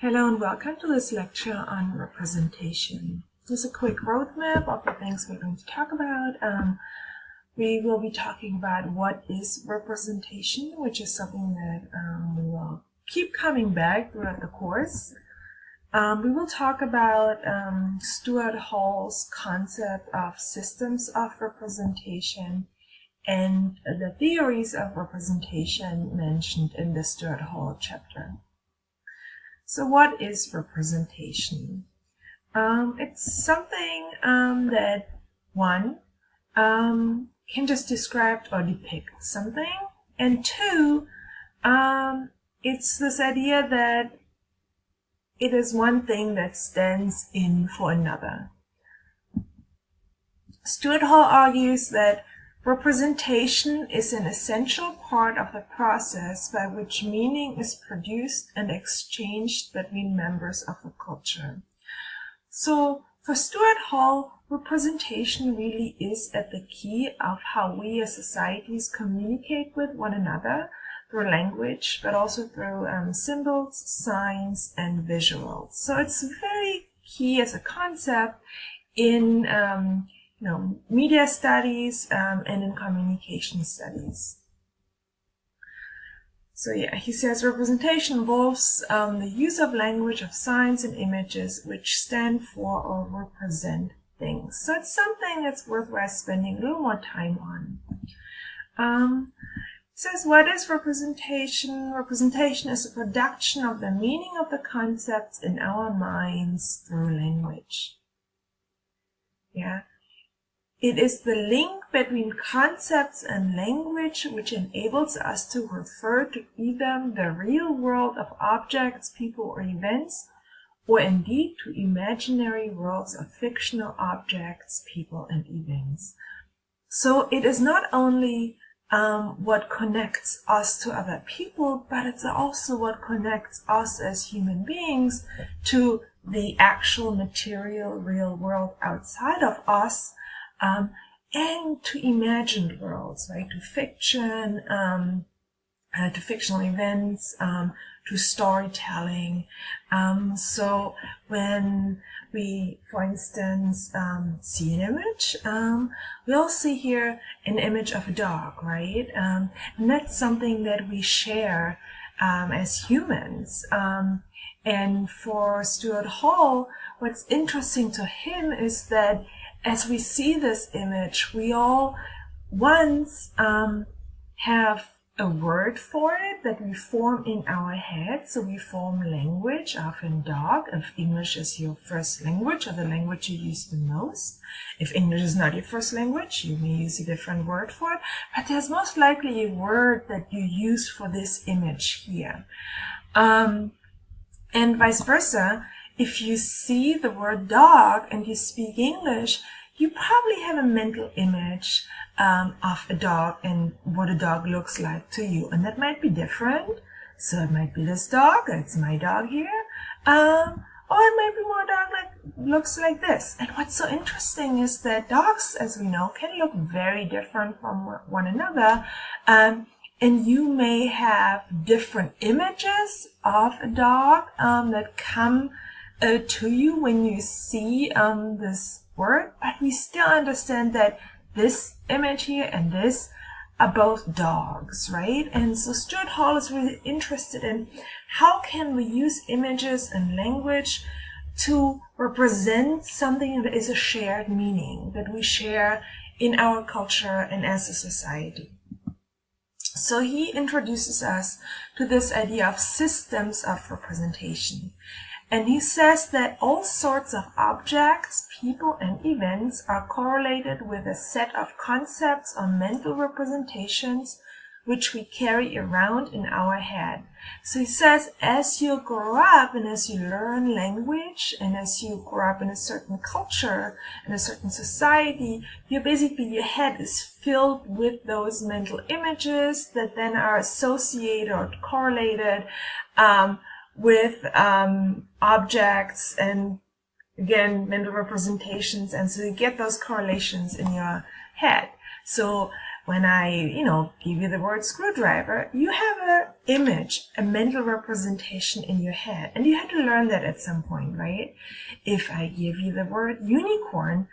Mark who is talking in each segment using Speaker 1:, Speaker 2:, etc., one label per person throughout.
Speaker 1: Hello and welcome to this lecture on representation. Just a quick roadmap of the things we're going to talk about. We will be talking about what is representation, which is something that we will keep coming back throughout the course. We will talk about Stuart Hall's concept of systems of representation and the theories of representation mentioned in the Stuart Hall chapter. So what is representation? It's something that one can just describe or depict something, and two, it's this idea that it is one thing that stands in for another. Stuart Hall argues that representation is an essential part of the process by which meaning is produced and exchanged between members of a culture. So for Stuart Hall, representation really is at the key of how we as societies communicate with one another through language, but also through symbols, signs, and visuals. So it's very key as a concept in media studies and in communication studies. So he says representation involves the use of language, of signs and images which stand for or represent things. So it's something that's worthwhile spending a little more time on. It says, what is representation? Representation is a production of the meaning of the concepts in our minds through language. It is the link between concepts and language which enables us to refer to either the real world of objects, people, or events, or indeed to imaginary worlds of fictional objects, people, and events. So it is not only what connects us to other people, but it's also what connects us as human beings to the actual material real world outside of us, and to imagined worlds, right? To fiction, to fictional events, to storytelling. So when we, for instance, see an image, we'll see here an image of a dog, right? And that's something that we share as humans. And for Stuart Hall, what's interesting to him is that as we see this image, we all once have a word for it that we form in our head. So we form language, often dog, if English is your first language or the language you use the most. If English is not your first language, you may use a different word for it. But there's most likely a word that you use for this image here. And vice versa. If you see the word dog and you speak English, you probably have a mental image of a dog and what a dog looks like to you. And that might be different. So it might be this dog, it's my dog here. Or it might be more dog like looks like this. And what's so interesting is that dogs, as we know, can look very different from one another. And you may have different images of a dog that come to you when you see this word, but we still understand that this image here and this are both dogs, right? And so Stuart Hall is really interested in how can we use images and language to represent something that is a shared meaning that we share in our culture and as a society. So he introduces us to this idea of systems of representation. And he says that all sorts of objects, people, and events are correlated with a set of concepts or mental representations which we carry around in our head. So he says as you grow up and as you learn language and as you grow up in a certain culture, in a certain society, your head is filled with those mental images that then are associated or correlated with objects and, again, mental representations. And so you get those correlations in your head. So when I, give you the word screwdriver, you have an image, a mental representation in your head. And you had to learn that at some point, right? If I give you the word unicorn,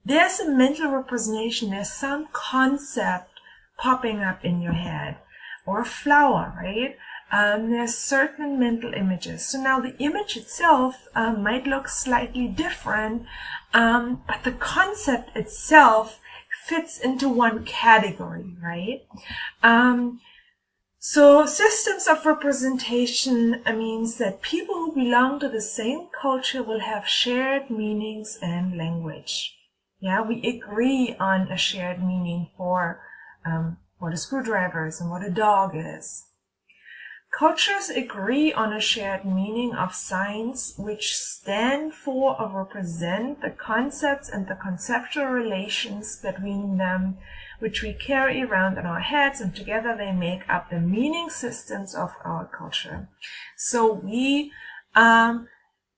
Speaker 1: there's a mental representation, there's some concept popping up in your head. Or flower, right? There's certain mental images. So now the image itself might look slightly different, but the concept itself fits into one category, right? So systems of representation means that people who belong to the same culture will have shared meanings and language. Yeah, we agree on a shared meaning for what a screwdriver is and what a dog is. Cultures agree on a shared meaning of signs which stand for or represent the concepts and the conceptual relations between them, which we carry around in our heads, and together they make up the meaning systems of our culture. So we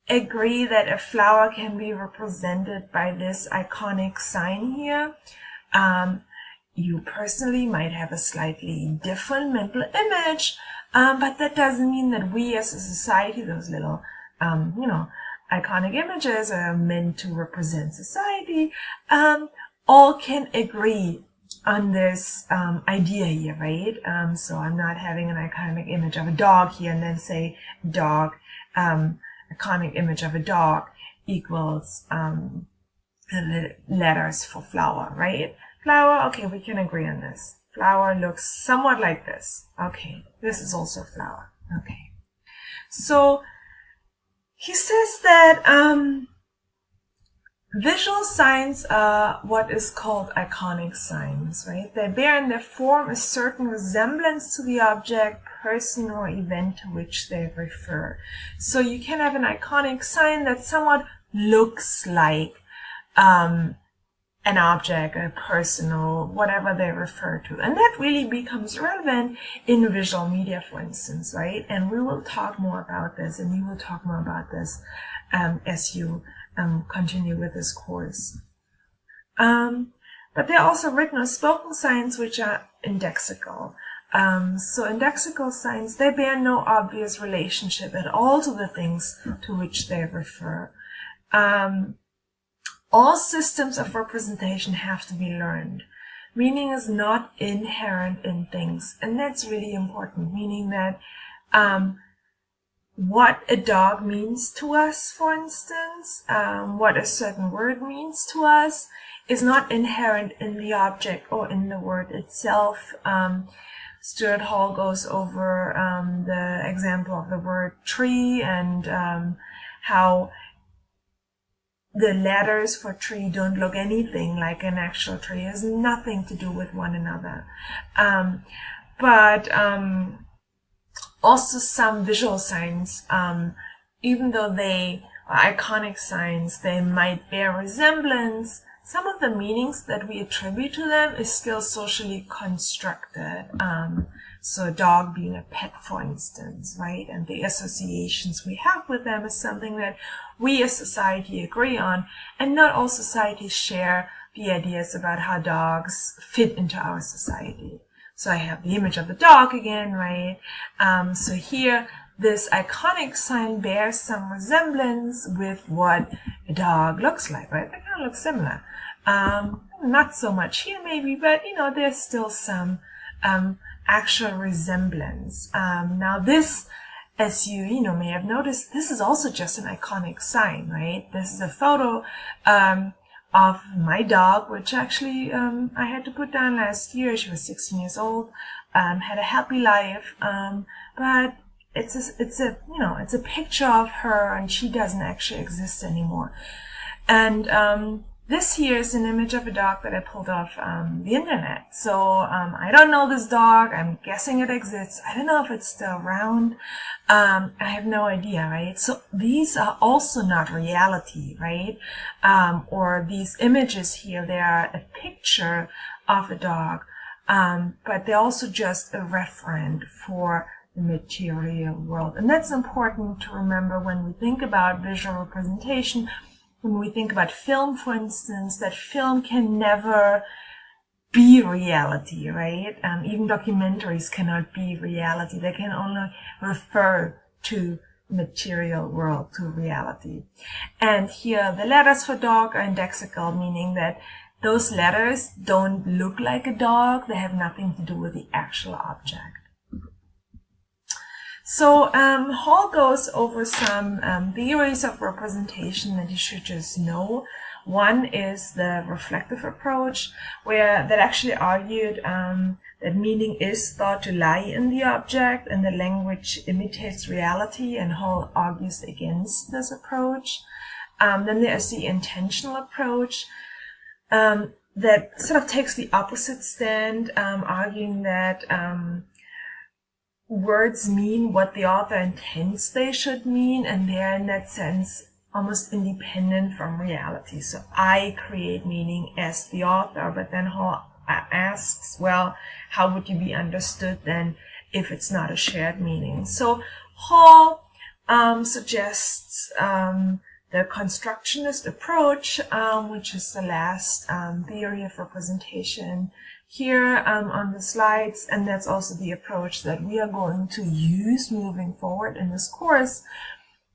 Speaker 1: agree that a flower can be represented by this iconic sign here. You personally might have a slightly different mental image, but that doesn't mean that we as a society, those little, iconic images are meant to represent society, all can agree on this idea here, right? So I'm not having an iconic image of a dog here and then say dog, iconic image of a dog equals the letters for flower, right? Flower, okay, we can agree on this. Flower looks somewhat like this. Okay, this is also flower. Okay. So he says that visual signs are what is called iconic signs, right? They bear in their form a certain resemblance to the object, person, or event to which they refer. So you can have an iconic sign that somewhat looks like an object, a person, or whatever they refer to. And that really becomes relevant in visual media, for instance, right? And we will talk more about this, and you will talk more about this as you continue with this course. But there are also written or spoken signs which are indexical. So indexical signs, they bear no obvious relationship at all to the things to which they refer. All systems of representation have to be learned. Meaning is not inherent in things, and that's really important, meaning that what a dog means to us, for instance, what a certain word means to us, is not inherent in the object or in the word itself. Stuart Hall goes over the example of the word tree and how the letters for tree don't look anything like an actual tree. It has nothing to do with one another. But also some visual signs, even though they are iconic signs, they might bear resemblance. Some of the meanings that we attribute to them is still socially constructed. So a dog being a pet, for instance, right? And the associations we have with them is something that we as society agree on, and not all societies share the ideas about how dogs fit into our society. So I have the image of the dog again, right? So here, this iconic sign bears some resemblance with what a dog looks like, right? They kind of look similar. Not so much here maybe, but there's still some actual resemblance. Now this, as you may have noticed, this is also just an iconic sign, right? This is a photo of my dog, which actually I had to put down last year. She was 16 years old, had a happy life, but it's a picture of her, and she doesn't actually exist anymore. And this here is an image of a dog that I pulled off the internet. So I don't know this dog. I'm guessing it exists. I don't know if it's still around. I have no idea, right? So these are also not reality, right? Or these images here, they are a picture of a dog, but they're also just a referent for the material world. And that's important to remember when we think about visual representation. When we think about film, for instance, that film can never be reality, right? Even documentaries cannot be reality. They can only refer to material world, to reality. And here the letters for dog are indexical, meaning that those letters don't look like a dog. They have nothing to do with the actual object. So Hall goes over some theories of representation that you should just know. One is the reflective approach, where that actually argued that meaning is thought to lie in the object and the language imitates reality, and Hall argues against this approach. Then there is the intentional approach that sort of takes the opposite stand, arguing that words mean what the author intends they should mean, and they're in that sense almost independent from reality. So I create meaning as the author, but then Hall asks, well, how would you be understood then if it's not a shared meaning? So Hall suggests the constructionist approach, which is the last theory of representation here on the slides, and that's also the approach that we are going to use moving forward in this course,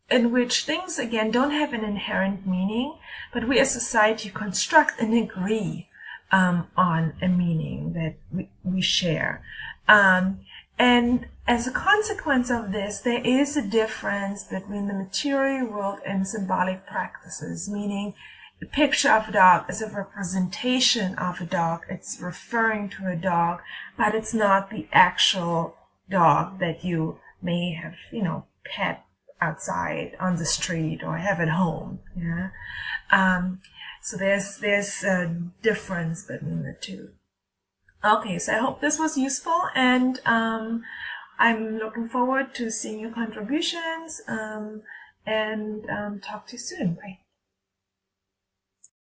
Speaker 1: in which things, again, don't have an inherent meaning, but we as society construct and agree on a meaning that we share. And as a consequence of this, there is a difference between the material world and symbolic practices, meaning a picture of a dog is a representation of a dog. It's referring to a dog, but it's not the actual dog that you may have, pet outside on the street or have at home. Yeah. So there's a difference between the two. Okay, so I hope this was useful, and I'm looking forward to seeing your contributions, and talk to you soon. Bye.